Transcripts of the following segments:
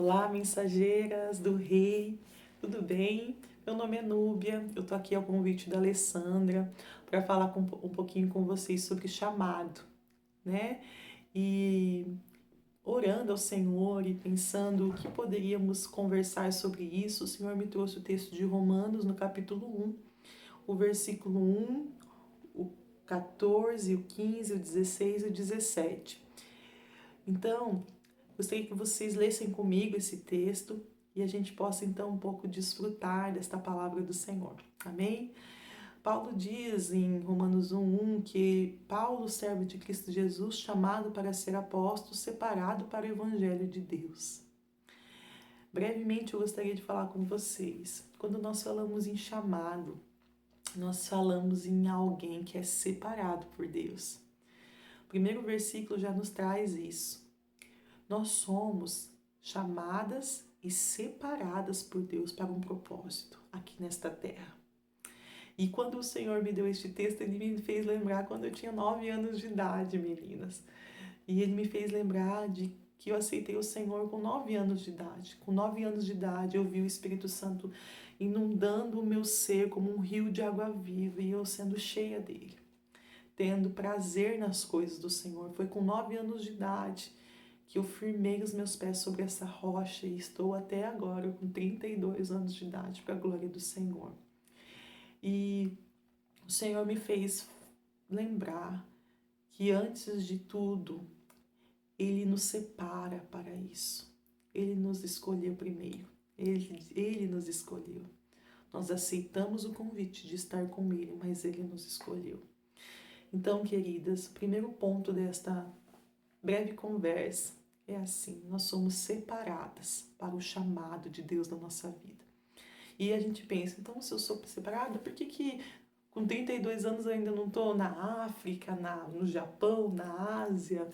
Olá, mensageiras do Rei, tudo bem? Meu nome é Núbia, eu tô aqui ao convite da Alessandra para falar um pouquinho com vocês sobre chamado, né? E orando ao Senhor e pensando o que poderíamos conversar sobre isso, o Senhor me trouxe o texto de Romanos no capítulo 1, o versículo 1, o 14, o 15, o 16 e o 17. Então, gostaria que vocês lessem comigo esse texto e a gente possa então um pouco desfrutar desta palavra do Senhor. Amém? Paulo diz em Romanos 1:1 que Paulo, servo de Cristo Jesus, chamado para ser apóstolo, separado para o evangelho de Deus. Brevemente eu gostaria de falar com vocês. Quando nós falamos em chamado, nós falamos em alguém que é separado por Deus. O primeiro versículo já nos traz isso. Nós somos chamadas e separadas por Deus para um propósito aqui nesta terra. E quando o Senhor me deu este texto, Ele me fez lembrar quando eu tinha 9 anos de idade, meninas. E Ele me fez lembrar de que eu aceitei o Senhor com 9 anos de idade. Com 9 anos de idade, eu vi o Espírito Santo inundando o meu ser como um rio de água viva e eu sendo cheia dele, tendo prazer nas coisas do Senhor. Foi com 9 anos de idade que eu firmei os meus pés sobre essa rocha e estou até agora com 32 anos de idade para a glória do Senhor. E o Senhor me fez lembrar que antes de tudo, Ele nos separa para isso. Ele nos escolheu primeiro. Ele nos escolheu. Nós aceitamos o convite de estar com Ele, mas Ele nos escolheu. Então, queridas, o primeiro ponto desta breve conversa é assim: nós somos separadas para o chamado de Deus na nossa vida. E a gente pensa, então se eu sou separada, por que com 32 anos eu ainda não estou na África, no Japão, na Ásia,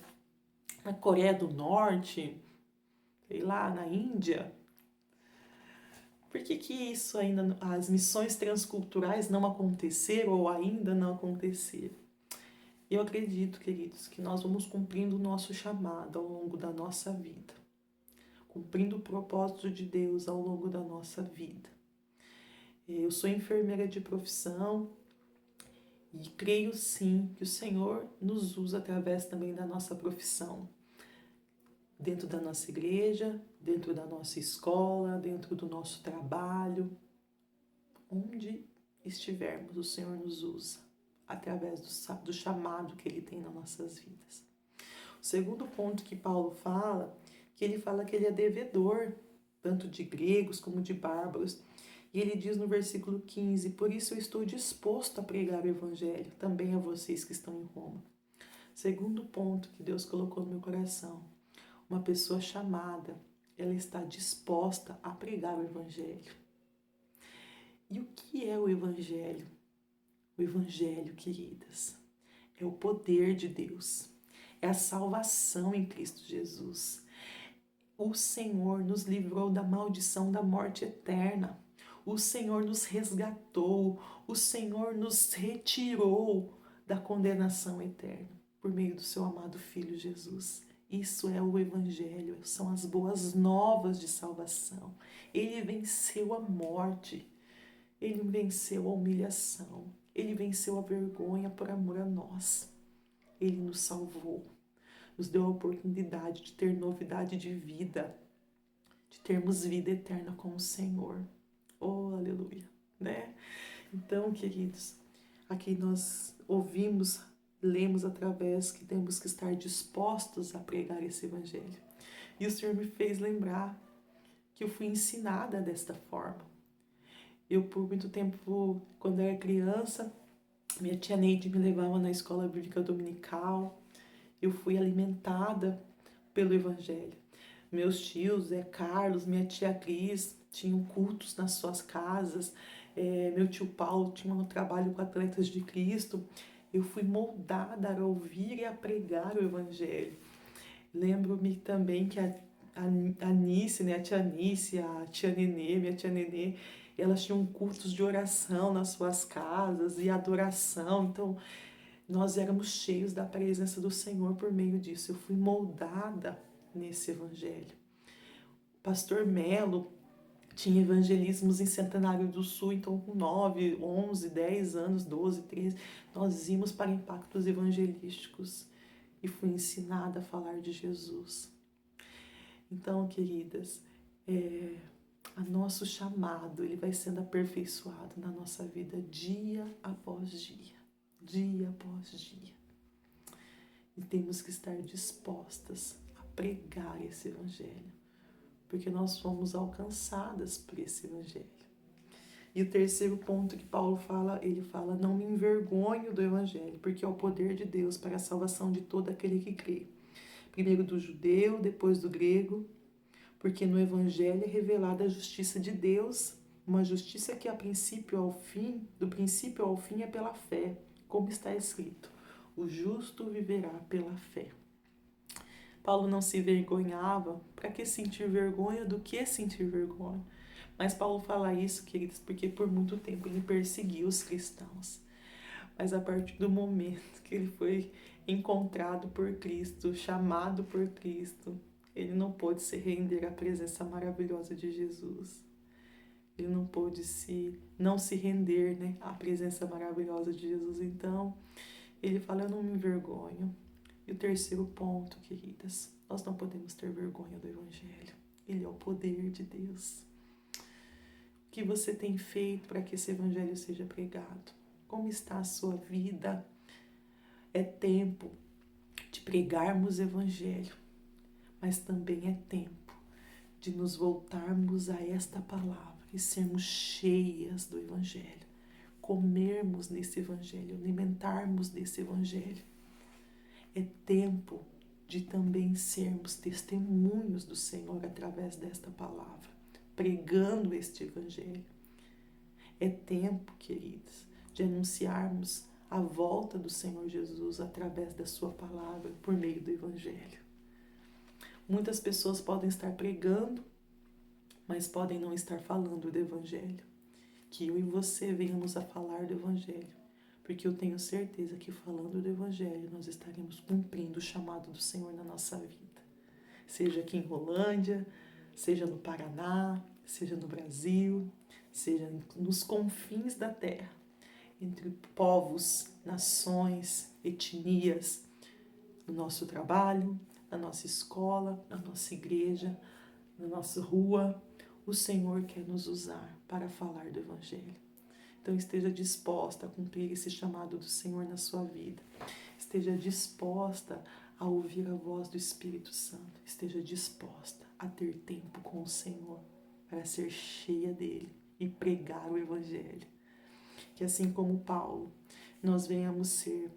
na Coreia do Norte, sei lá, na Índia? Por que isso ainda, as missões transculturais não aconteceram ou ainda não aconteceram? Eu acredito, queridos, que nós vamos cumprindo o nosso chamado ao longo da nossa vida, cumprindo o propósito de Deus ao longo da nossa vida. Eu sou enfermeira de profissão e creio sim que o Senhor nos usa através também da nossa profissão, dentro da nossa igreja, dentro da nossa escola, dentro do nosso trabalho, onde estivermos, o Senhor nos usa através do chamado que Ele tem nas nossas vidas. O segundo ponto que Paulo fala, que ele fala que ele é devedor, tanto de gregos como de bárbaros. E ele diz no versículo 15, por isso eu estou disposto a pregar o evangelho, também a vocês que estão em Roma. Segundo ponto que Deus colocou no meu coração, uma pessoa chamada, ela está disposta a pregar o evangelho. E o que é o evangelho? O evangelho, queridas, é o poder de Deus. É a salvação em Cristo Jesus. O Senhor nos livrou da maldição da morte eterna. O Senhor nos resgatou. O Senhor nos retirou da condenação eterna por meio do seu amado Filho Jesus. Isso é o Evangelho, são as boas novas de salvação. Ele venceu a morte, ele venceu a humilhação, ele venceu a vergonha por amor a nós. Ele nos salvou, nos deu a oportunidade de ter novidade de vida, de termos vida eterna com o Senhor. Oh, aleluia, né? Então, queridos, aqui nós ouvimos, lemos através que temos que estar dispostos a pregar esse evangelho. E o Senhor me fez lembrar que eu fui ensinada desta forma. Eu, por muito tempo, quando eu era criança, minha tia Neide me levava na escola bíblica dominical. Eu fui alimentada pelo evangelho. Meus tios, Carlos, minha tia Cris, tinham cultos nas suas casas. Meu tio Paulo tinha um trabalho com Atletas de Cristo. Eu fui moldada a ouvir e a pregar o evangelho. Lembro-me também que a Nice, né, a tia Nice, a tia Nenê, minha tia Nenê, elas tinham cultos de oração nas suas casas e adoração. Então, nós éramos cheios da presença do Senhor por meio disso. Eu fui moldada nesse evangelho. Pastor Melo tinha evangelismos em Centenário do Sul, então com 9, 11, 10 anos, 12, 13, nós íamos para impactos evangelísticos e fui ensinada a falar de Jesus. Então, queridas, o nosso chamado, ele vai sendo aperfeiçoado na nossa vida dia após dia, dia após dia. E temos que estar dispostas a pregar esse evangelho, porque nós fomos alcançadas por esse evangelho. E o terceiro ponto que Paulo fala, ele fala, não me envergonho do evangelho, porque é o poder de Deus para a salvação de todo aquele que crê. Primeiro do judeu, depois do grego, porque no evangelho é revelada a justiça de Deus, uma justiça que do princípio ao fim é pela fé, como está escrito, o justo viverá pela fé. Paulo não se envergonhava. Para que sentir vergonha? Do que sentir vergonha? Mas Paulo fala isso, queridos, porque por muito tempo ele perseguiu os cristãos. Mas a partir do momento que ele foi encontrado por Cristo, chamado por Cristo, ele não pôde se render à presença maravilhosa de Jesus. Ele não pôde não se render, né, à presença maravilhosa de Jesus. Então, ele fala, eu não me envergonho. E o terceiro ponto, queridas, nós não podemos ter vergonha do Evangelho. Ele é o poder de Deus. O que você tem feito para que esse Evangelho seja pregado? Como está a sua vida? É tempo de pregarmos o Evangelho, mas também é tempo de nos voltarmos a esta palavra e sermos cheias do Evangelho, comermos nesse Evangelho, alimentarmos desse Evangelho. É tempo de também sermos testemunhos do Senhor através desta palavra, pregando este Evangelho. É tempo, queridos, de anunciarmos a volta do Senhor Jesus através da sua palavra, por meio do Evangelho. Muitas pessoas podem estar pregando, mas podem não estar falando do Evangelho. Que eu e você venhamos a falar do Evangelho, porque eu tenho certeza que falando do Evangelho nós estaremos cumprindo o chamado do Senhor na nossa vida. Seja aqui em Rolândia, seja no Paraná, seja no Brasil, seja nos confins da terra, entre povos, nações, etnias, no nosso trabalho, na nossa escola, na nossa igreja, na nossa rua, o Senhor quer nos usar para falar do Evangelho. Então esteja disposta a cumprir esse chamado do Senhor na sua vida. Esteja disposta a ouvir a voz do Espírito Santo. Esteja disposta a ter tempo com o Senhor para ser cheia dele e pregar o Evangelho. Que assim como Paulo, nós venhamos ser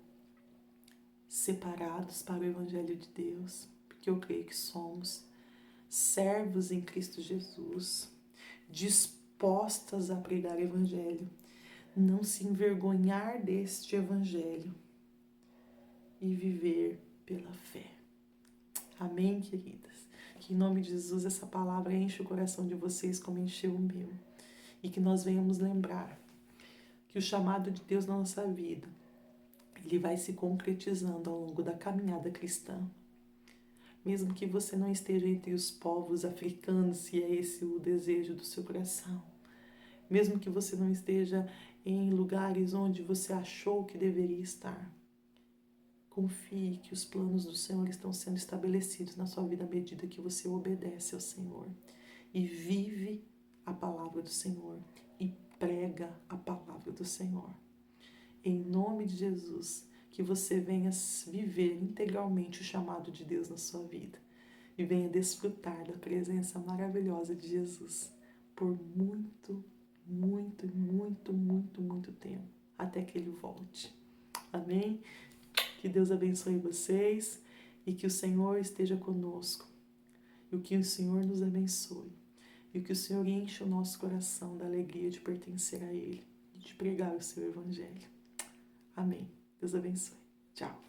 separados para o Evangelho de Deus, porque eu creio que somos servos em Cristo Jesus, dispostas a pregar o Evangelho, não se envergonhar deste Evangelho e viver pela fé. Amém, queridas? Que em nome de Jesus essa palavra enche o coração de vocês como encheu o meu. E que nós venhamos lembrar que o chamado de Deus na nossa vida, ele vai se concretizando ao longo da caminhada cristã. Mesmo que você não esteja entre os povos africanos, se é esse o desejo do seu coração. Mesmo que você não esteja em lugares onde você achou que deveria estar. Confie que os planos do Senhor estão sendo estabelecidos na sua vida à medida que você obedece ao Senhor. E vive a palavra do Senhor. E prega a palavra do Senhor. Em nome de Jesus, que você venha viver integralmente o chamado de Deus na sua vida e venha desfrutar da presença maravilhosa de Jesus por muito, muito, muito, muito, muito tempo, até que Ele volte. Amém? Que Deus abençoe vocês e que o Senhor esteja conosco e que o Senhor nos abençoe e que o Senhor enche o nosso coração da alegria de pertencer a Ele e de pregar o seu Evangelho. Amém. Deus abençoe. Tchau.